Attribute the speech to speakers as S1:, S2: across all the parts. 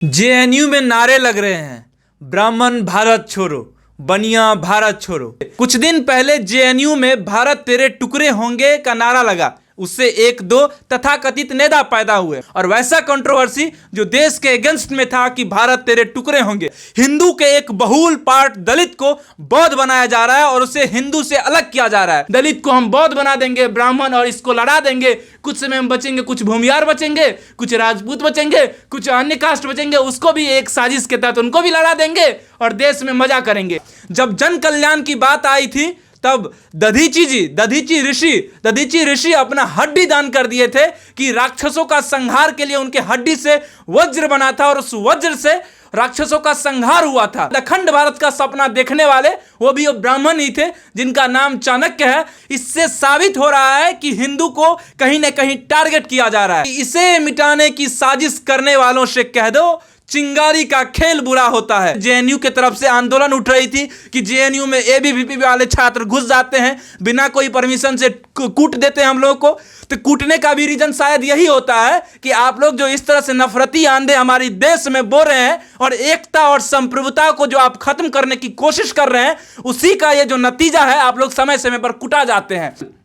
S1: JNU में नारे लग रहे हैं, ब्राह्मण भारत छोड़ो, बनिया भारत छोड़ो। कुछ दिन पहले जेएनयू में भारत तेरे टुकड़े होंगे का नारा लगा, उससे एक दो तथाकथित नेता पैदा हुए और वैसा कंट्रोवर्सी जो देश के अगेंस्ट में था कि भारत तेरे टुकड़े होंगे। हिंदू के एक बहुल पार्ट दलित को बौद्ध बनाया जा रहा है और उसे हिंदू से अलग किया जा रहा है। दलित को हम बौद्ध बना देंगे, ब्राह्मण और इसको लड़ा देंगे, कुछ समय हम बचेंगे, कुछ भूमियार बचेंगे, कुछ राजपूत बचेंगे, कुछ अन्य कास्ट बचेंगे, उसको भी एक साजिश के तहत उनको भी लड़ा देंगे और देश में मजा करेंगे। जब जन कल्याण की बात आई थी तब दधीची ऋषि अपना हड्डी दान कर दिए थे कि राक्षसों का संहार के लिए उनके हड्डी से वज्र बना था और उस वज्र से राक्षसों का संहार हुआ था। अखंड भारत का सपना देखने वाले वो भी ब्राह्मण ही थे जिनका नाम चाणक्य है। इससे साबित हो रहा है कि हिंदू को कहीं ना कहीं टारगेट किया जा रहा है। इसे मिटाने की साजिश करने वालों से कह दो चिंगारी का खेल बुरा होता है। जेएनयू की तरफ से आंदोलन उठ रही थी कि जेएनयू में एबीवीपी वाले छात्र घुस जाते हैं, बिना कोई परमिशन से कूट देते हैं हम लोगों को। तो कूटने का भी रीजन शायद यही होता है कि आप लोग जो इस तरह से नफरती आंधे हमारे देश में बो रहे हैं और एकता और संप्रभुता को जो आप खत्म करने की कोशिश कर रहे हैं, उसी का ये जो नतीजा है, आप लोग समय समय पर कुटा जाते हैं।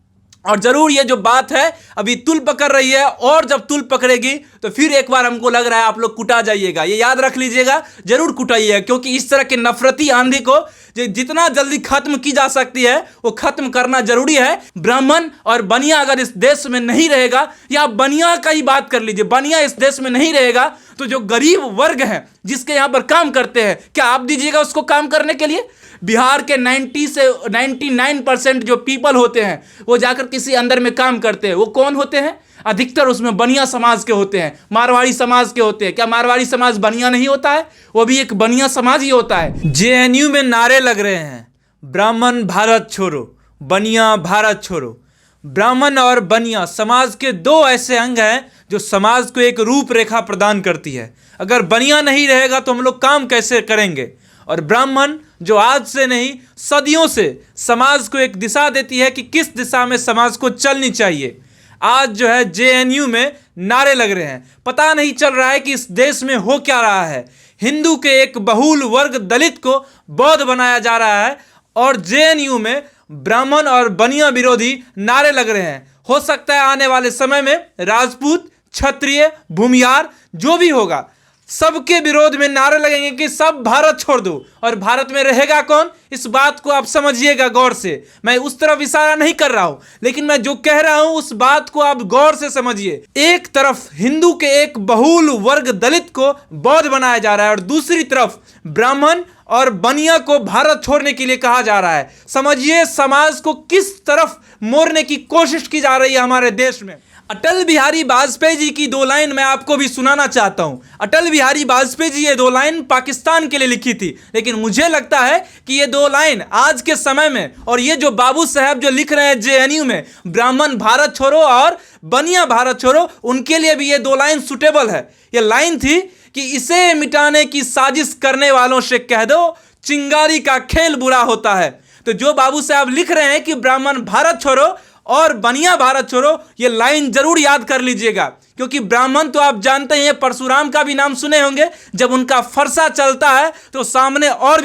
S1: और जरूर ये जो बात है अभी तुल पकड़ रही है और जब तुल पकड़ेगी तो फिर एक बार हमको लग रहा है आप लोग कुटा जाइएगा। ये याद रख लीजिएगा, जरूर कुटाइएगा, क्योंकि इस तरह के नफरती आंधी को जितना जल्दी खत्म की जा सकती है वो खत्म करना जरूरी है। ब्राह्मण और बनिया अगर इस देश में नहीं रहेगा, या बनिया का ही बात कर लीजिए, बनिया इस देश में नहीं रहेगा तो जो गरीब वर्ग है जिसके यहाँ पर काम करते हैं, क्या आप दीजिएगा उसको काम करने के लिए? बिहार के 90 से 99% जो पीपल होते हैं वो जाकर किसी अंदर में काम करते हैं। वो कौन होते हैं? अधिकतर उसमें बनिया समाज के होते हैं, मारवाड़ी समाज के होते हैं। क्या मारवाड़ी समाज बनिया नहीं होता है? वो भी एक बनिया समाज ही होता है। जेएनयू में नारे लग रहे हैं, ब्राह्मण भारत छोड़ो, बनिया भारत छोड़ो। ब्राह्मण और बनिया समाज के दो ऐसे अंग हैं जो समाज को एक रूपरेखा प्रदान करती है। अगर बनिया नहीं रहेगा तो हम लोग काम कैसे करेंगे? और ब्राह्मण जो आज से नहीं सदियों से समाज को एक दिशा देती है कि किस दिशा में समाज को चलनी चाहिए। आज जो है जेएनयू में नारे लग रहे हैं, पता नहीं चल रहा है कि इस देश में हो क्या रहा है। हिंदू के एक बहुल वर्ग दलित को बौद्ध बनाया जा रहा है और जेएनयू में ब्राह्मण और बनिया विरोधी नारे लग रहे हैं। हो सकता है आने वाले समय में राजपूत, क्षत्रिय, भूमियार जो भी होगा सबके विरोध में नारे लगेंगे कि सब भारत छोड़ दो। और भारत में रहेगा कौन, इस बात को आप समझिएगा गौर से। मैं उस तरफ इशारा नहीं कर रहा हूं, लेकिन मैं जो कह रहा हूं उस बात को आप गौर से समझिए। एक तरफ हिंदू के एक बहुल वर्ग दलित को बौद्ध बनाया जा रहा है और दूसरी तरफ ब्राह्मण और बनिया को भारत छोड़ने के लिए कहा जा रहा है। समझिए समाज को किस तरफ मोड़ने की कोशिश की जा रही है हमारे देश में। अटल बिहारी वाजपेयी जी की दो लाइन मैं आपको भी सुनाना चाहता हूं। अटल बिहारी वाजपेयी जी ये दो लाइन पाकिस्तान के लिए लिखी थी, लेकिन मुझे लगता है कि ये दो लाइन आज के समय में, और ये जो बाबू साहब जो लिख रहे हैं जेएनयू में ब्राह्मण भारत छोड़ो और बनिया भारत छोड़ो, उनके लिए भी ये दो लाइन सुटेबल है। ये लाइन थी कि इसे मिटाने की साजिश करने वालों से कह दो चिंगारी का खेल बुरा होता है। तो जो बाबू साहब लिख रहे हैं कि ब्राह्मण भारत छोड़ो और बनिया भारत छोड़ो, ये लाइन जरूर याद कर लीजिएगा, क्योंकि ब्राह्मण तो आप जानते हैं, परशुराम का भी नाम सुने होंगे। जब उनका फरसा चलता है तो सामने और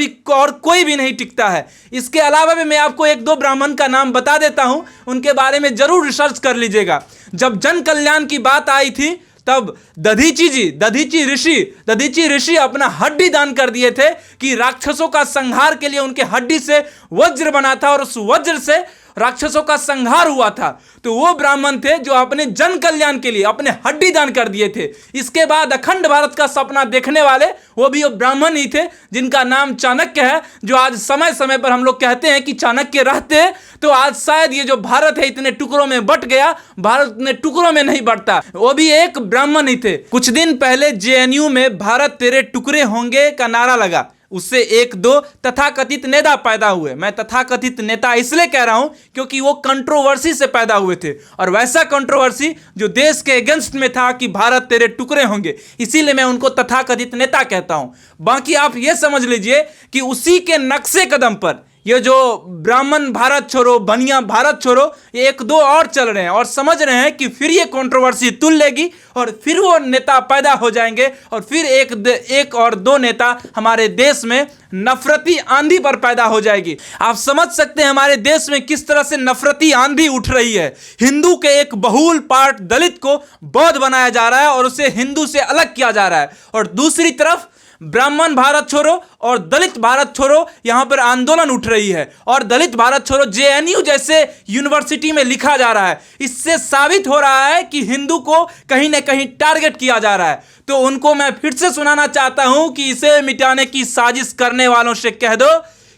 S1: कोई भी नहीं टिकता है। इसके अलावा भी मैं आपको एक दो ब्राह्मण का नाम बता देता हूं, उनके बारे में जरूर रिसर्च कर लीजिएगा। जब जन कल्याण की बात आई थी तब दधीची ऋषि अपना हड्डी दान कर दिए थे कि राक्षसों का संहार के लिए उनके हड्डी से वज्र बना था और उस वज्र से राक्षसों का संहार हुआ था। तो वो ब्राह्मण थे जो अपने जन कल्याण के लिए अपने हड्डी दान कर दिए थे। इसके बाद अखंड भारत का सपना देखने वाले वो भी ब्राह्मण ही थे जिनका नाम चाणक्य है, जो आज समय समय पर हम लोग कहते हैं कि चाणक्य रहते तो आज शायद ये जो भारत है इतने टुकड़ों में बट गया। भारत इतने टुकड़ों में नहीं बटता। वो भी एक ब्राह्मण ही थे। कुछ दिन पहले जेएनयू में भारत तेरे टुकड़े होंगे का नारा लगा, उससे एक दो तथाकथित नेता पैदा हुए। मैं तथाकथित नेता इसलिए कह रहा हूं क्योंकि वो कंट्रोवर्सी से पैदा हुए थे और वैसा कंट्रोवर्सी जो देश के अगेंस्ट में था कि भारत तेरे टुकड़े होंगे, इसीलिए मैं उनको तथाकथित नेता कहता हूं। बाकी आप ये समझ लीजिए कि उसी के नक्शे कदम पर ये जो ब्राह्मण भारत छोड़ो, बनिया भारत छोड़ो, ये एक दो और चल रहे हैं और समझ रहे हैं कि फिर ये कंट्रोवर्सी तुल लेगी और फिर वो नेता पैदा हो जाएंगे और फिर एक और दो नेता हमारे देश में नफरती आंधी पर पैदा हो जाएगी। आप समझ सकते हैं हमारे देश में किस तरह से नफरती आंधी उठ रही है। हिंदू के एक बहुल पार्ट दलित को बौद्ध बनाया जा रहा है और उसे हिंदू से अलग किया जा रहा है, और दूसरी तरफ ब्राह्मण भारत छोड़ो और दलित भारत छोड़ो यहां पर आंदोलन उठ रही है और दलित भारत छोड़ो जेएनयू जैसे यूनिवर्सिटी में लिखा जा रहा है। इससे साबित हो रहा है कि हिंदू को कहीं ना कहीं टारगेट किया जा रहा है। तो उनको मैं फिर से सुनाना चाहता हूं कि इसे मिटाने की साजिश करने वालों से कह दो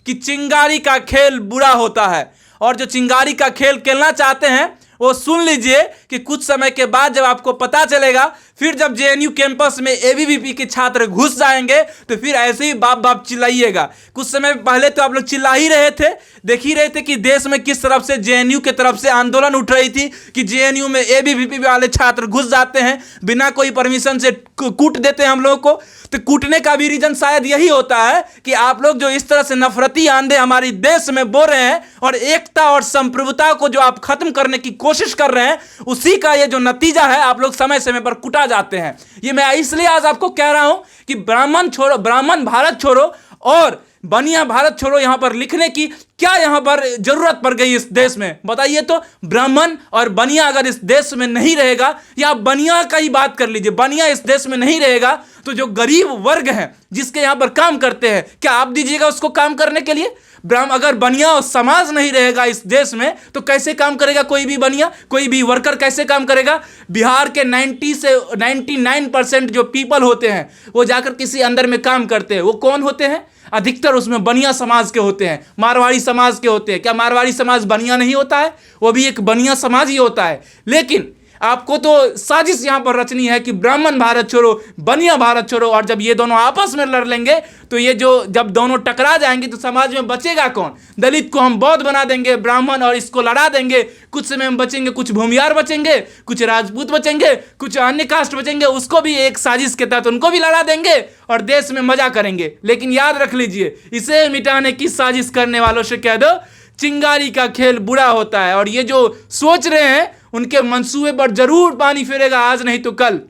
S1: कि चिंगारी का खेल बुरा होता है, और जो चिंगारी का खेल खेलना चाहते हैं वो सुन लीजिए कि कुछ समय के बाद जब आपको पता चलेगा, फिर जब जेएनयू कैंपस में एबीवीपी के छात्र घुस जाएंगे तो फिर ऐसे ही बाप बाप चिल्लाइएगा। कुछ समय पहले तो आप लोग चिल्ला ही रहे थे, देख ही रहे थे कि देश में किस तरफ से जेएनयू के तरफ से आंदोलन उठ रही थी कि जेएनयू में एबीवीपी वाले छात्र घुस जाते हैं, बिना कोई परमिशन से कूट देते हैं हम लोगों को। तो कूटने का भी रीजन शायद यही होता है कि आप लोग जो इस तरह से नफरती आंधे हमारे देश में बो रहे हैं और एकता और संप्रभुता को जो आप खत्म करने की कोशिश कर रहे हैं, उसी का ये जो नतीजा है, आप लोग समय समय पर कुटा जाते हैं। ये मैं इसलिए आज आपको कह रहा हूं कि ब्राह्मण भारत छोड़ो और बनिया भारत छोड़ो यहां पर लिखने की क्या यहां पर जरूरत पड़ गई इस देश में, बताइए तो। ब्राह्मण और बनिया अगर इस देश में नहीं रहेगा, या बनिया का ही बात कर लीजिए, बनिया इस देश में नहीं रहेगा तो जो गरीब वर्ग हैं जिसके यहां पर काम करते हैं, क्या आप दीजिएगा उसको काम करने के लिए? अगर बनिया और समाज नहीं रहेगा इस देश में तो कैसे काम करेगा कोई भी बनिया, कोई भी वर्कर कैसे काम करेगा? बिहार के 90 से 99% जो पीपल होते हैं वो जाकर किसी अंदर में काम करते हैं, वो कौन होते हैं? अधिकतर उसमें बनिया समाज के होते हैं, मारवाड़ी समाज के होते हैं। क्या मारवाड़ी समाज बनिया नहीं होता है? वो भी एक बनिया समाज ही होता है। लेकिन आपको तो साजिश यहां पर रचनी है कि ब्राह्मण भारत छोड़ो, बनिया भारत छोड़ो, और जब ये दोनों आपस में लड़ लेंगे तो ये जो जब दोनों टकरा जाएंगे तो समाज में बचेगा कौन? दलित को हम बौद्ध बना देंगे, ब्राह्मण और इसको लड़ा देंगे, कुछ समय में बचेंगे कुछ भूमियार बचेंगे, कुछ राजपूत बचेंगे, कुछ अन्य कास्ट बचेंगे, उसको भी एक साजिश के तहत उनको भी लड़ा देंगे और देश में मजा करेंगे। लेकिन याद रख लीजिए, इसे मिटाने की साजिश करने वालों से कह दो चिंगारी का खेल बुरा होता है, और ये जो सोच रहे हैं उनके मंसूबे पर जरूर पानी फिरेगा, आज नहीं तो कल।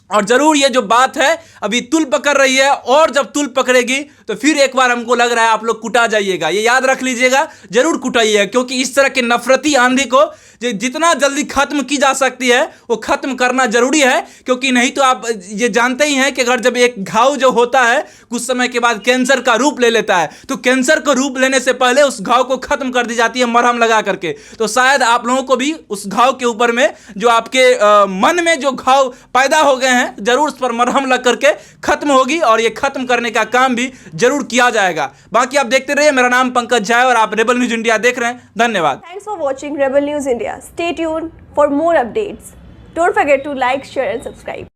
S1: और जरूर ये जो बात है अभी तुल पकड़ रही है, और जब तुल पकड़ेगी तो फिर एक बार हमको लग रहा है आप लोग कुटा जाइएगा। ये याद रख लीजिएगा, जरूर कुटाइएगा, क्योंकि इस तरह के नफरती आंधी को जितना जल्दी खत्म की जा सकती है वो खत्म करना जरूरी है। क्योंकि नहीं तो आप ये जानते ही हैं कि अगर जब एक घाव जो होता है कुछ समय के बाद कैंसर का रूप ले लेता है, तो कैंसर को रूप लेने से पहले उस घाव को खत्म कर दी जाती है मरहम लगा करके। तो शायद आप लोगों को भी उस घाव के ऊपर में जो आपके मन में जो घाव पैदा हो गए हैं, जरूर उस पर मरहम लग करके खत्म होगी, और ये खत्म करने का काम भी जरूर किया जाएगा। बाकी आप देखते रहिए। मेरा नाम पंकज झा है और आप रेबल न्यूज इंडिया देख रहे हैं। धन्यवाद।
S2: Thanks for watching Rebel News India. Stay tuned for more updates. Don't forget to like, share and subscribe.